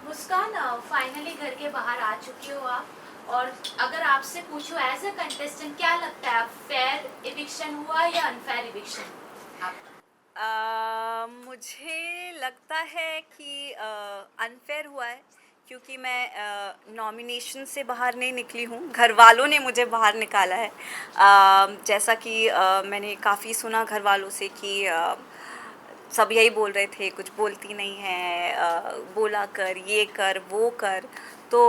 मुस्कान, finally घर के बाहर आ चुकी हो आप। और अगर आपसे पूछो एज अ कंटेस्टेंट क्या लगता है, फेयर इविक्शन हुआ या अनफेयर इविक्शन? आप मुझे लगता है कि अनफेयर हुआ है, क्योंकि मैं नॉमिनेशन से बाहर नहीं निकली हूँ, घर वालों ने मुझे बाहर निकाला है। जैसा कि मैंने काफ़ी सुना घर वालों से कि सब यही बोल रहे थे, कुछ बोलती नहीं है, बोला कर, ये कर, वो कर। तो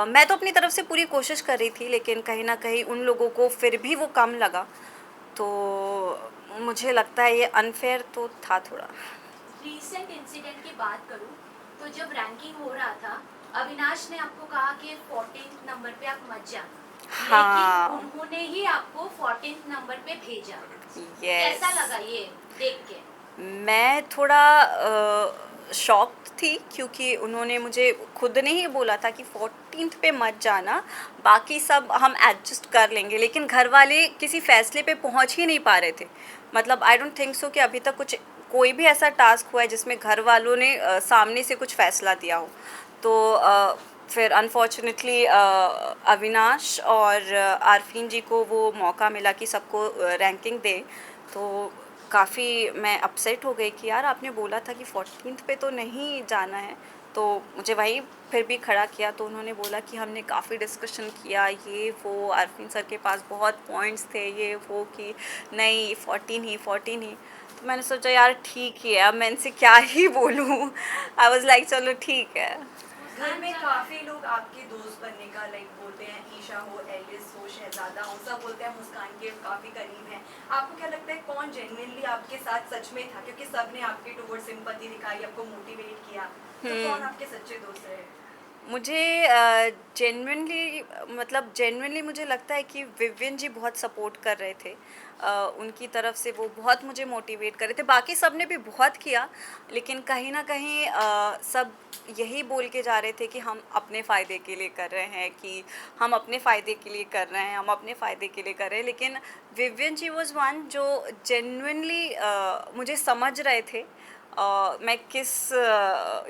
मैं तो अपनी तरफ से पूरी कोशिश कर रही थी, लेकिन कहीं न कहीं उन लोगों को फिर भी वो कम लगा। तो मुझे लगता है ये अनफेयर तो था थोड़ा। रीसेंट इंसिडेंट की बात करूं तो जब रैंकिंग हो रहा था, अविनाश ने आपको कहा कि 14th नंबर पे आप मत जाना, लेकिन हाँ, उन्होंने ही आपको 14th नंबर पे भेजा। यस। कैसा लगा ये देख के? मैं थोड़ा शॉक्ड थी, क्योंकि उन्होंने मुझे खुद ने ही बोला था कि 14th पे मत जाना, बाकी सब हम एडजस्ट कर लेंगे। लेकिन घर वाले किसी फ़ैसले पे पहुँच ही नहीं पा रहे थे। मतलब आई डोंट थिंक सो कि अभी तक कुछ कोई भी ऐसा टास्क हुआ है जिसमें घर वालों ने सामने से कुछ फ़ैसला दिया हो। तो फिर अनफॉर्च्युनेटली अविनाश और आरफीन जी को वो मौका मिला कि सबको रैंकिंग दें। तो काफ़ी मैं अपसेट हो गई कि यार आपने बोला था कि 14th पे तो नहीं जाना है। तो मुझे वहीं फिर भी खड़ा किया, तो उन्होंने बोला कि हमने काफ़ी डिस्कशन किया, ये वो, आरफीन सर के पास बहुत पॉइंट्स थे, ये वो, कि नहीं 14 ही। तो मैंने सोचा यार ठीक ही है, अब मैं इनसे क्या ही बोलूँ। आई वाज़ लाइक चलो ठीक है। घर में काफी लोग आपके दोस्त बनने का लाइक बोलते हैं, ईशा हो, एलिस हो, शहजादा हो, सब बोलते हैं मुस्कान के काफी करीब हैं। आपको क्या लगता है कौन जेन्युइनली आपके साथ सच में था, क्योंकि सबने आपके टुवर्ड सिंपैथी दिखाई, आपको मोटिवेट किया, तो कौन हुँ। आपके सच्चे दोस्त रहे? मुझे जेन्युइनली, मतलब जेन्युइनली मुझे लगता है कि विवियन जी बहुत सपोर्ट कर रहे थे। उनकी तरफ से वो बहुत मुझे मोटिवेट कर रहे थे। बाकी सब ने भी बहुत किया, लेकिन कहीं न कहीं सब यही बोल के जा रहे थे कि हम अपने फ़ायदे के लिए कर रहे हैं, कि हम अपने फ़ायदे के लिए कर रहे हैं, हम अपने फ़ायदे के लिए कर रहे हैं। लेकिन विवियन जी वाज़ वन जो जेन्युइनली मुझे समझ रहे थे, मैं किस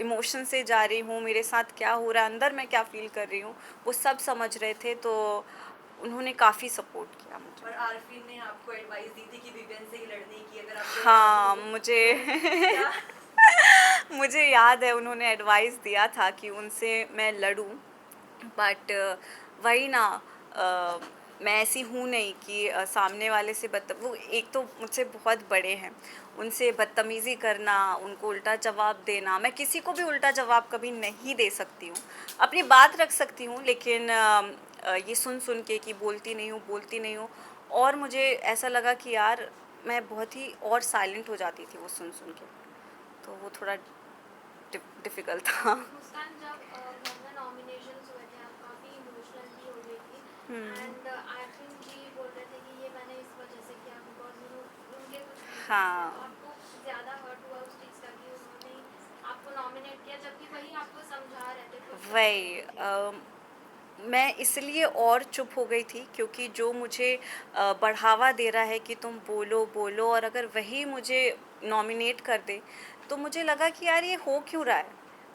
इमोशन से जा रही हूँ, मेरे साथ क्या हो रहा है, अंदर मैं क्या फ़ील कर रही हूँ, वो सब समझ रहे थे। तो उन्होंने काफ़ी सपोर्ट किया मुझे। और आरफीन ने आपको एडवाइस दी थी कि विवियन से ही लड़ने की, अगर आपको याद हाँ, हो मुझे तो क्या? मुझे याद है उन्होंने एडवाइस दिया था कि उनसे मैं लड़ूं, बट वही ना, अ, मैं ऐसी हूँ नहीं कि सामने वाले से वो एक तो मुझसे बहुत बड़े हैं, उनसे बदतमीज़ी करना, उनको उल्टा जवाब देना, मैं किसी को भी उल्टा जवाब कभी नहीं दे सकती हूँ। अपनी बात रख सकती हूँ, लेकिन ये सुन के कि बोलती नहीं हूँ। और मुझे ऐसा लगा कि यार मैं बहुत ही और साइलेंट हो जाती थी वो सुन के, तो वो थोड़ा डिफ़िकल्ट था। मुस्कान, जब घर में नॉमिनेशंस हुए थे आप काफ़ी इमोशनल भी हो गई थी। हुँ, एंड आरफिन जी बोल रहे थे कि ये मैंने इस वजह से किया बिकॉज उनके कुछ रीजंस थे, हाँ, तो आपको ज़्यादा हर्ट हुआ उस चीज़ का कि उन्होंने आपको नॉमिनेट किया जबकि वही आपको समझा रहे थे खुद के वही फायदे के लिए। मैं इसलिए और चुप हो गई थी, क्योंकि जो मुझे बढ़ावा दे रहा है कि तुम बोलो, बोलो, और अगर वही मुझे नॉमिनेट कर दे, तो मुझे लगा कि यार ये हो क्यों रहा है?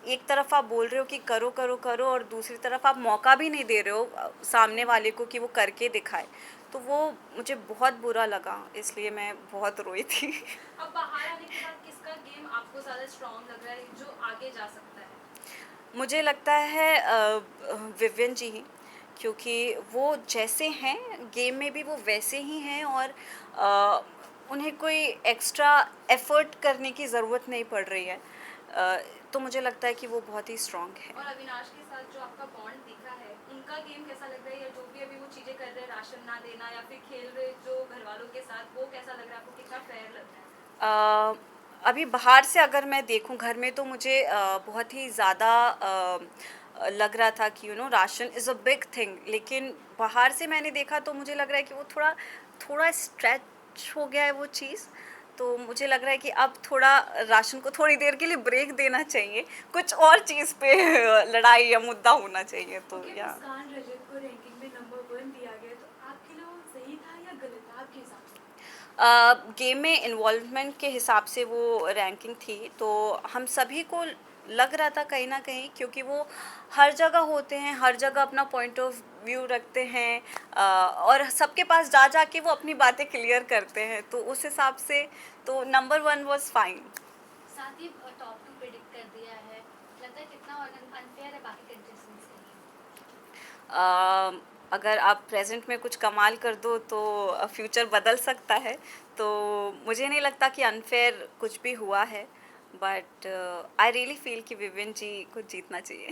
एक तरफ आप बोल रहे हो कि करो, करो, करो, और दूसरी तरफ आप मौका भी नहीं दे रहे हो सामने वाले को कि वो करके दिखाए। तो वो मुझे बहुत बुरा लगा, इसलिए मैं बहुत रोई थी। अब बाहर आने के बाद किसका गेम आपको ज़्यादा स्ट्रॉन्ग लग रहा है जो आगे जा सकता है? मुझे लगता है विवियन जी ही, क्योंकि वो जैसे हैं गेम में भी वो वैसे ही हैं, और अ, उन्हें कोई एक्स्ट्रा एफर्ट करने की ज़रूरत नहीं पड़ रही है। अ, तो मुझे लगता है कि वो बहुत ही स्ट्रॉन्ग है। और अविनाश के साथ जो आपका बॉन्ड दिखा है, उनका गेम कैसा लग रहा है, या जो भी अभी वो चीज़ें कर रहे हैं, राशन ना देना या फिर खेल रहे जो घर वालों के साथ, वो कैसा लग रहा है आपको, कितना फेयर लग रहा है? अ, अभी बाहर से अगर मैं देखूं, घर में तो मुझे बहुत ही ज़्यादा लग रहा था कि ration is a big thing, लेकिन बाहर से मैंने देखा तो मुझे लग रहा है कि वो थोड़ा थोड़ा स्ट्रेच हो गया है वो चीज़। तो मुझे लग रहा है कि अब थोड़ा राशन को थोड़ी देर के लिए ब्रेक देना चाहिए, कुछ और चीज़ पे लड़ाई या मुद्दा होना चाहिए, तो ओके, या मुस्कान रजत को रैंकिंग में नंबर 1 दिया गया, तो आपके लिए वो सही था या गलत था आपके हिसाब से? गेम में इन्वॉल्वमेंट के हिसाब से वो रैंकिंग थी, तो हम सभी को लग रहा था कहीं ना कहीं, क्योंकि वो हर जगह होते हैं, हर जगह अपना पॉइंट ऑफ व्यू रखते हैं, और सबके पास जा जा के वो अपनी बातें क्लियर करते हैं, तो उस हिसाब से तो नंबर 1 वाज फाइन। साथ ही टॉप 2 प्रिडिक्ट कर दिया है, लगता है कितना अनफेयर है बाकी कंटेस्टेंट्स के लिए। अगर आप प्रेजेंट में कुछ कमाल कर दो तो फ्यूचर बदल सकता है, तो मुझे नहीं लगता कि अनफेयर कुछ भी हुआ है, बट आई रियली फील कि विविन जी को जीतना चाहिए।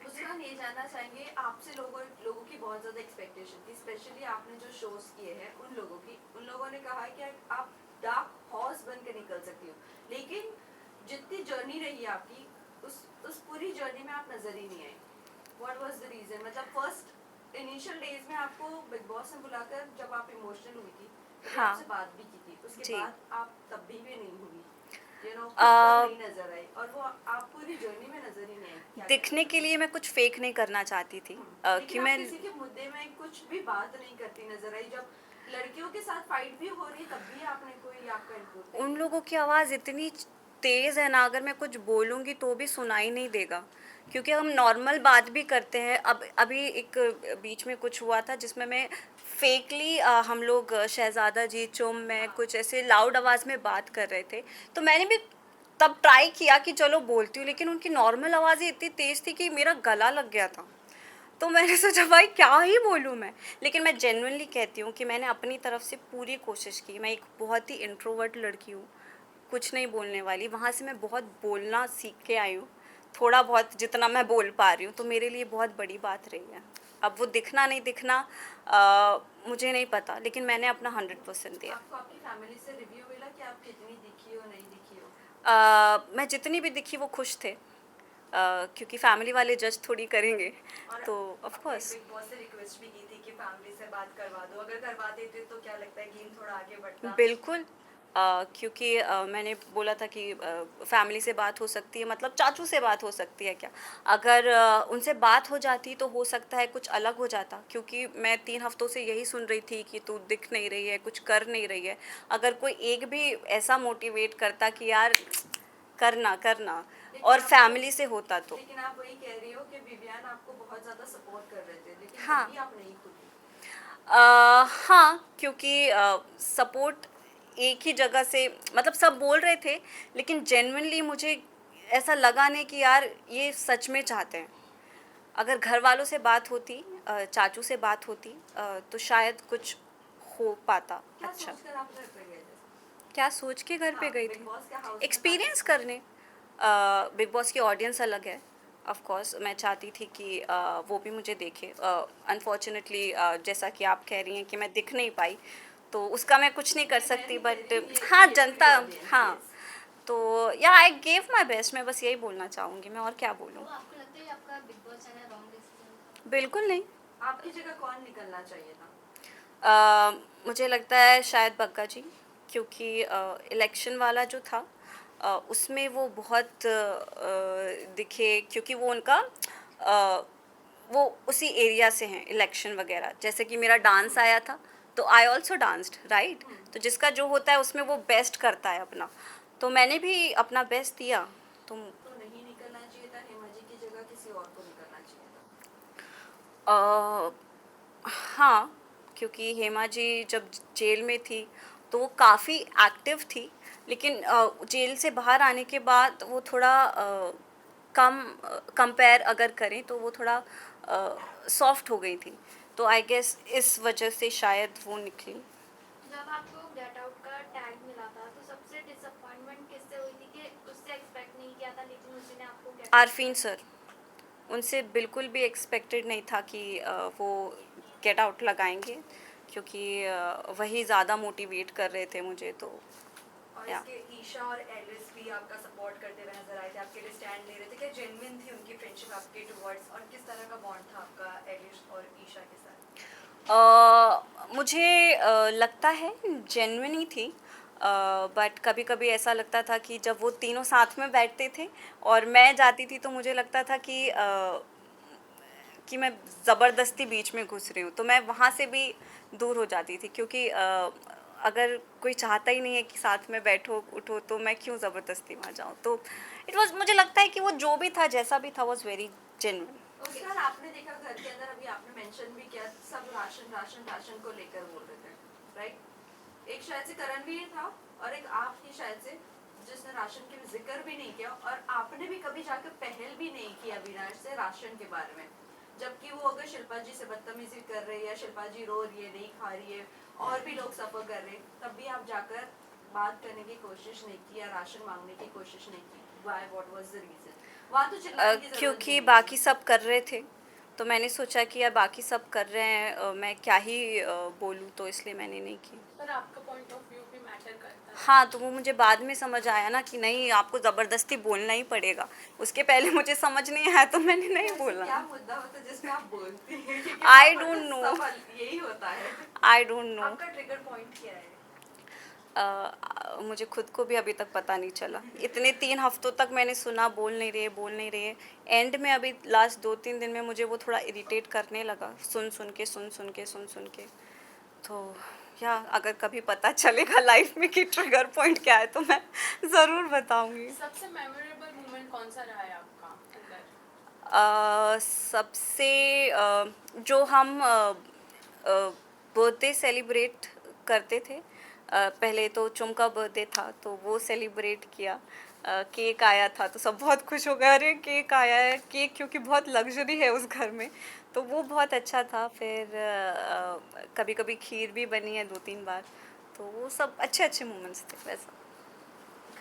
मुस्कान, ये जानना चाहेंगे आपसे, लोगों की बहुत ज़्यादा एक्सपेक्टेशन थी, स्पेशली आपने जो शोज किए हैं उन लोगों ने कहा है कि आप डार्क हॉर्स बन के निकल सकती हो, लेकिन जितनी जर्नी रही है आपकी, उस पूरी जर्नी में आप नजर ही नहीं आई। What was the reason? मतलब फर्स्ट इनिशियल डेज में आपको बिग बॉस ने बुलाकर जब आप इमोशनल हुई थी तो हाँ। आपसे बात भी की थी, उसके जी। बाद आप तब भी नहीं हुई, आ, नहीं नजर आई, और वो आप पूरी जर्नी में नजर ही नहीं आई। क्या दिखने कहना के लिए मैं कुछ फेक नहीं करना चाहती थी, लेकिन कि आप मैं किसी के मुद्दे में कुछ भी बात नहीं करती नजर आई, जब लड़कियों के साथ फाइट भी हो रही है तब भी आपने कोई आपका इनपुट उन लोगों की आवाज़ इतनी तेज़ है ना, अगर मैं कुछ बोलूँगी तो भी सुनाई नहीं देगा, क्योंकि हम नॉर्मल बात भी करते हैं। अब अभी एक बीच में कुछ हुआ था जिसमें मैं फेकली हम लोग शहज़ादा जी, चुम, मैं कुछ ऐसे लाउड आवाज़ में बात कर रहे थे, तो मैंने भी तब ट्राई किया कि चलो बोलती हूँ, लेकिन उनकी नॉर्मल आवाज़ ही इतनी तेज़ थी कि मेरा गला लग गया था। तो मैंने सोचा भाई क्या ही बोलूँ मैं, लेकिन मैं जेन्युइनली कहती हूँ कि मैंने अपनी तरफ से पूरी कोशिश की। मैं एक बहुत ही इंट्रोवर्ट लड़की हूँ, कुछ नहीं बोलने वाली, वहाँ से मैं बहुत बोलना सीख के आई हूँ, थोड़ा बहुत जितना मैं बोल पा रही हूँ, तो मेरे लिए बहुत बड़ी बात रही है। अब वो दिखना नहीं दिखना मुझे नहीं पता, लेकिन मैंने अपना 100% दिया। आपको आपकी फैमिली से रिव्यू मिला कि आप कितनी दिखी हो नहीं दिखी हो? मैं जितनी भी दिखी वो खुश थे, क्योंकि फैमिली वाले जज थोड़ी करेंगे, और तो ऑफ आपने कोर्स बिग बॉस से रिक्वेस्ट भी की थी कि फैमिली से बात करवा दो, अगर करवा देते तो क्या लगता है गेम थोड़ा आगे बढ़ता? बिल्कुल। क्योंकि मैंने बोला था कि फैमिली से बात हो सकती है, मतलब चाचू से बात हो सकती है क्या? अगर उनसे बात हो जाती तो हो सकता है कुछ अलग हो जाता, क्योंकि मैं 3 हफ्तों से यही सुन रही थी कि तू दिख नहीं रही है, कुछ कर नहीं रही है। अगर कोई एक भी ऐसा मोटिवेट करता कि यार करना, करना, और फैमिली से होता तो। लेकिन आप वही कह रही हो कि विवियन आपको बहुत ज़्यादा सपोर्ट कर रहे थे, लेकिन हाँ। तब भी आप नहीं खुली। हाँ, क्योंकि सपोर्ट एक ही जगह से, मतलब सब बोल रहे थे, लेकिन जेन्युइनली मुझे ऐसा लगा नहीं कि यार ये सच में चाहते हैं। अगर घर वालों से बात होती, चाचू से बात होती, तो शायद कुछ हो पाता क्या अच्छा। सोचकर आप घर पे गए थे? क्या सोच के घर पे हाँ, गई बिग थी? बॉस के हाउस में एक्सपीरियंस participate- करने। बिग बॉस की ऑडियंस अलग है, ऑफ कोर्स मैं चाहती थी कि वो भी मुझे देखे। अनफॉर्चुनेटली जैसा कि आप कह रही हैं कि मैं दिख नहीं पाई, तो उसका मैं कुछ नहीं कर मैं सकती, नहीं कह बट रही, ये हाँ, पूरी जनता, audience, हाँ, yes। तो या आई गेव माई बेस्ट, मैं बस यही बोलना चाहूँगी, मैं और क्या बोलूँ। तो आपको लगता है आपका big boss channel wrong decision था? बिल्कुल नहीं। आपकी जगह कौन निकलना चाहिए था? मुझे लगता है शायद बग्गा जी, क्योंकि इलेक्शन वाला जो था उसमें वो बहुत दिखे, क्योंकि वो उनका अ, वो उसी एरिया से हैं, इलेक्शन वगैरह। जैसे कि मेरा डांस आया था, तो आई ऑल्सो डांस्ड, राइट? तो जिसका जो होता है उसमें वो बेस्ट करता है अपना, तो मैंने भी अपना बेस्ट दिया। तो तो नहीं निकलना चाहिए था, हेमा जी की जगह किसी और को निकलना चाहिए था। हाँ, क्योंकि हेमा जी जब जेल में थी तो वो काफ़ी एक्टिव थी, लेकिन जेल से बाहर आने के बाद वो थोड़ा कम, कंपेयर अगर करें तो वो थोड़ा सॉफ्ट हो गई थी, तो आई गेस इस वजह से शायद वो निकली। जब आपको गेट आउट का टैग मिला था तो सबसे डिसअपॉइंटमेंट किससे हुई थी कि उससे एक्सपेक्ट नहीं किया था लेकिन उसी ने आपको गेट आरफीन सर, उनसे बिल्कुल भी एक्सपेक्टेड नहीं था कि वो गेट आउट लगाएंगे, क्योंकि वही ज़्यादा मोटिवेट कर रहे थे मुझे, तो और या इसके ईशा और एलिस भी आपका सपोर्ट करते हुए नजर आए थे, आपके लिए स्टैंड ले रहे थे, क्या जेन्युइन थी उनकी फ्रेंडशिप आपके टुवर्ड्स, और किस तरह का बॉन्ड था आपका एलिस और ईशा के साथ? मुझे लगता है जेन्युइन ही थी, बट कभी कभी ऐसा लगता था कि जब वो तीनों साथ में बैठते थे और मैं जाती थी, तो मुझे लगता था कि मैं ज़बरदस्ती बीच में घुस रही हूँ, तो मैं वहाँ से भी दूर हो जाती थी, क्योंकि अगर कोई चाहता ही नहीं है कि साथ में बैठो उठो तो मैं क्यों ज़बरदस्ती वहाँ जाऊँ। तो इट वाज, मुझे लगता है कि वो जो भी था जैसा भी था वाज वेरी जेन्युइन। मुस्कान, आपने देखा घर के अंदर, अभी आपने मेंशन भी किया, सब राशन राशन राशन को लेकर बोल रहे थे, राइट? एक शायद से करणवीर था और एक आप थी शायद से, जिसने राशन के जिक्र भी नहीं किया, और आपने भी कभी जाकर पहल भी नहीं की अविनाश से राशन के बारे में, जबकि वो अगर शिल्पा जी से बदतमीजी कर रही है, शिल्पा जी रो रही है, नहीं खा रही है, और भी लोग सफर कर रहे, तब भी आप जाकर बात करने की कोशिश नहीं की या राशन मांगने की कोशिश नहीं की। Why? What was the reason? वहाँ तो चिल्लाने की जरूरत क्योंकि नहीं थी। बाकी सब कर रहे थे तो मैंने सोचा कि यार बाकी सब कर रहे हैं, मैं क्या ही बोलूँ, तो इसलिए मैंने नहीं की। पर आपका पॉइंट ऑफ व्यू भी मैटर करता है। हाँ, तो वो मुझे बाद में समझ आया ना कि नहीं, आपको ज़बरदस्ती बोलना ही पड़ेगा। उसके पहले मुझे समझ नहीं आया तो मैंने नहीं ऐसा बोला। क्या मुद्दा होता है जिसमें आप बोलती हैं? क्योंकि I वहाँ पर don't तो know. सवाल यही होता है। I don't know. आपका ट्रिगर पॉइंट क्या है? मुझे खुद को भी अभी तक पता नहीं चला। इतने 3 हफ्तों तक मैंने सुना बोल नहीं रहे। एंड में अभी लास्ट 2-3 दिन में मुझे वो थोड़ा इरिटेट करने लगा, सुन के। तो या अगर कभी पता चलेगा लाइफ में कि ट्रिगर पॉइंट क्या है तो मैं ज़रूर बताऊंगी। सबसे मेमोरेबल मोमेंट कौन सा रहा है आपका अंदर? सबसे जो हम बर्थडे सेलिब्रेट करते थे, पहले तो चुम का बर्थडे था तो वो सेलिब्रेट किया। केक आया था तो सब बहुत खुश हो गए, अरे केक आया है, केक क्योंकि बहुत लग्जरी है उस घर में, तो वो बहुत अच्छा था। फिर कभी कभी खीर भी बनी है 2-3 बार, तो वो सब अच्छे अच्छे मोमेंट्स थे वैसा।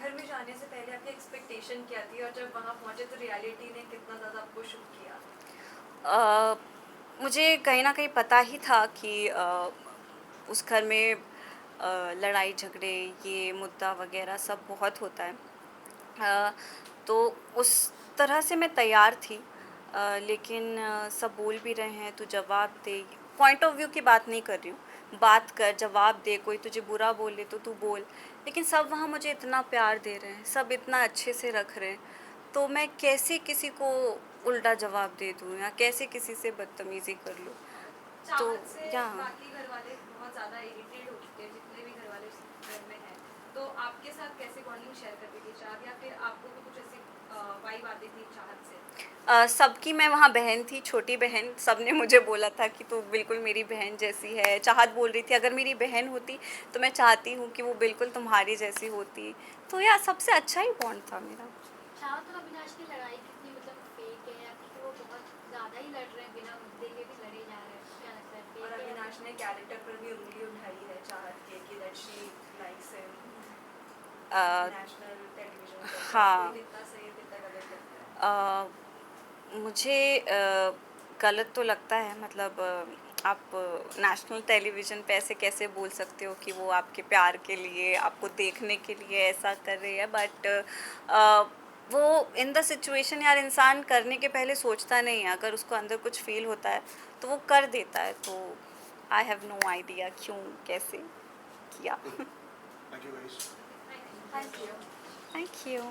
घर में जाने से पहले आपकी एक्सपेक्टेशन क्या थी, और जब वहाँ पहुँचे तो रियलिटी ने कितना ज़्यादा आपको शुक किया? मुझे कहीं ना कहीं पता ही था कि उस घर में लड़ाई झगड़े, ये मुद्दा वगैरह सब बहुत होता है। अ, तो उस तरह से मैं तैयार थी, लेकिन सब बोल भी रहे हैं तो जवाब दे। पॉइंट ऑफ व्यू की बात नहीं कर रही हूँ, बात कर, जवाब दे, कोई तुझे बुरा बोले तो तू बोल। लेकिन सब वहाँ मुझे इतना प्यार दे रहे हैं, सब इतना अच्छे से रख रहे हैं, तो मैं कैसे किसी को उल्टा जवाब दे दूँ या कैसे किसी से बदतमीज़ी कर लूँ। तो चाहत से या बाकी घर वाले बहुत ज़्यादा इरिटेट हो चुके हैं, जितने भी घर वाले उस घर में हैं। तो आपके साथ कैसे बॉन्डिंग शेयर करती थी चाहत, या फिर आपको भी कुछ ऐसी वाइब आती थी चाहत से? सबकी मैं वहाँ बहन थी, छोटी बहन, सब ने मुझे बोला था कि तू बिल्कुल मेरी बहन जैसी है। चाहत बोल रही थी अगर मेरी बहन होती तो मैं चाहती हूँ कि वो बिल्कुल तुम्हारी जैसी होती। तो यार सबसे अच्छा ही बॉन्ड था मेरा। चाहत और अविनाश की लड़ाई कितनी मतलब फेक है, या क्योंकि वो बहुत ज़्यादा ही लड़ रहे हैं, बिना मुद्दे के भी लड़े जा रहे हैं, क्या लगता है और फेक है? अविनाश ने कैरेक्टर पर भी उंगली उठाई है चाहत के कि that she likes him a, national television पर। हाँ। आपको ये कितना सही है, कितना गलत लगता है? मुझे गलत तो लगता है, मतलब आप नेशनल टेलीविज़न पे ऐसे कैसे बोल सकते हो कि वो आपके प्यार के लिए, आपको देखने के लिए ऐसा कर रही है। बट वो इन द सिचुएशन यार इंसान करने के पहले सोचता नहीं है, अगर उसको अंदर कुछ फील होता है तो वो कर देता है। तो आई हैव नो आइडिया क्यों कैसे किया। Thank you guys. Thank you. Thank you.